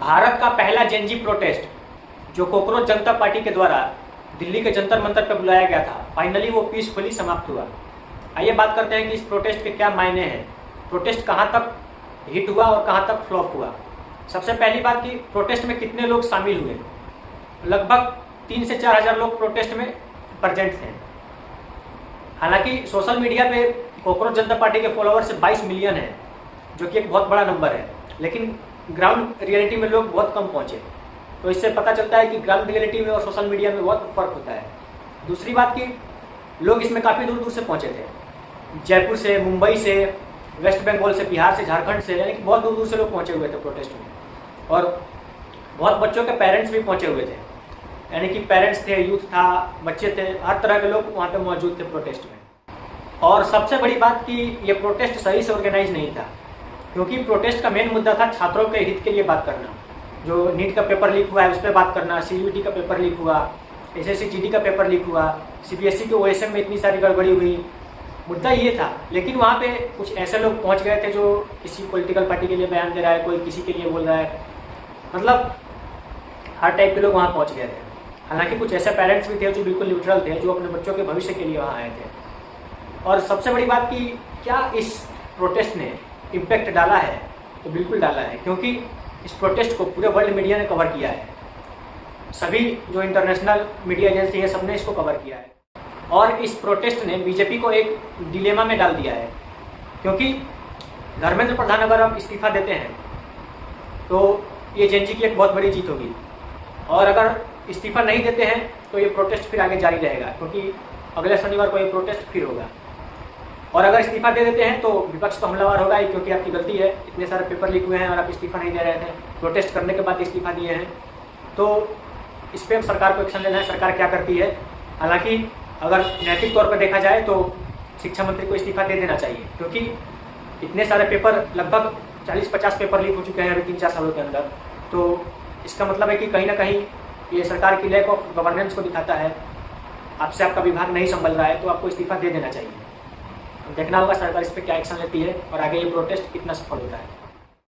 भारत का पहला Gen Z protest जो कॉकरोच जनता पार्टी के द्वारा दिल्ली के जंतर मंतर पर बुलाया गया था, फाइनली वो पीसफुली समाप्त हुआ। आइए बात करते हैं कि इस प्रोटेस्ट के क्या मायने हैं, प्रोटेस्ट कहाँ तक हिट हुआ और कहाँ तक फ्लॉप हुआ। सबसे पहली बात कि प्रोटेस्ट में कितने लोग शामिल हुए। लगभग 3 से 4 हज़ार लोग प्रोटेस्ट में प्रेजेंट थे। हालांकि सोशल मीडिया पे कॉकरोच जनता पार्टी के फॉलोअर्स 22 मिलियन है, जो कि एक बहुत बड़ा नंबर है, लेकिन ग्राउंड रियलिटी में लोग बहुत कम पहुंचे। तो इससे पता चलता है कि ग्राउंड रियलिटी में और सोशल मीडिया में बहुत फर्क होता है। दूसरी बात कि लोग इसमें काफ़ी दूर दूर से पहुंचे थे, जयपुर से, मुंबई से, वेस्ट बंगाल से, बिहार से, झारखंड से, यानी कि बहुत दूर दूर से लोग पहुंचे हुए थे प्रोटेस्ट में। और बहुत बच्चों के पेरेंट्स भी पहुंचे हुए थे, यानी कि पेरेंट्स थे, यूथ था, बच्चे थे, हर तरह के लोग वहाँ पे मौजूद थे प्रोटेस्ट में। और सबसे बड़ी बात कि ये प्रोटेस्ट सही से ऑर्गेनाइज नहीं था, क्योंकि प्रोटेस्ट का मेन मुद्दा था छात्रों के हित के लिए बात करना। जो नीट का पेपर लीक हुआ है उस पर बात करना, सीयूईटी का पेपर लीक हुआ, एसएससी जीडी का पेपर लीक हुआ, सीबीएसई के ओएसएम में इतनी सारी गड़बड़ी हुई, मुद्दा ये था। लेकिन वहाँ पे कुछ ऐसे लोग पहुँच गए थे जो किसी पॉलिटिकल पार्टी के लिए बयान दे रहा है, कोई किसी के लिए बोल रहा है, मतलब हर टाइप के लोग वहाँ पहुँच गए थे। हालांकि कुछ ऐसे पेरेंट्स भी थे जो बिल्कुल न्यूट्रल थे, जो अपने बच्चों के भविष्य के लिए वहाँ आए थे। और सबसे बड़ी बात कि क्या इस प्रोटेस्ट ने इम्पैक्ट डाला है, तो बिल्कुल डाला है, क्योंकि इस प्रोटेस्ट को पूरे वर्ल्ड मीडिया ने कवर किया है। सभी जो इंटरनेशनल मीडिया एजेंसी है, सबने इसको कवर किया है। और इस प्रोटेस्ट ने बीजेपी को एक डिलेमा में डाल दिया है, क्योंकि धर्मेंद्र प्रधान अगर अब इस्तीफा देते हैं तो ये जेनजी की एक बहुत बड़ी जीत होगी, और अगर इस्तीफा नहीं देते हैं तो ये प्रोटेस्ट फिर आगे जारी रहेगा, क्योंकि अगले शनिवार को ये प्रोटेस्ट फिर होगा। और अगर इस्तीफा दे देते हैं तो विपक्ष तो हमलावर होगा ही, क्योंकि आपकी गलती है, इतने सारे पेपर लीक हुए हैं और आप इस्तीफा नहीं दे रहे थे, प्रोटेस्ट करने के बाद इस्तीफा दिए हैं, तो इस पर सरकार को एक्शन लेना है। सरकार क्या करती है। हालांकि अगर नैतिक तौर पर देखा जाए तो शिक्षा मंत्री को इस्तीफा दे देना चाहिए, क्योंकि इतने सारे पेपर, लगभग 40-50 पेपर लीक हो चुके हैं अभी 3-4 सालों के अंदर। तो इसका मतलब है कि कहीं ना कहीं ये सरकार की लैक ऑफ गवर्नेंस को दिखाता है। आपसे आपका विभाग नहीं संभल रहा है तो आपको इस्तीफा दे देना चाहिए। देखना होगा सरकार इस पर क्या एक्शन लेती है और आगे ये प्रोटेस्ट कितना सफल होता है।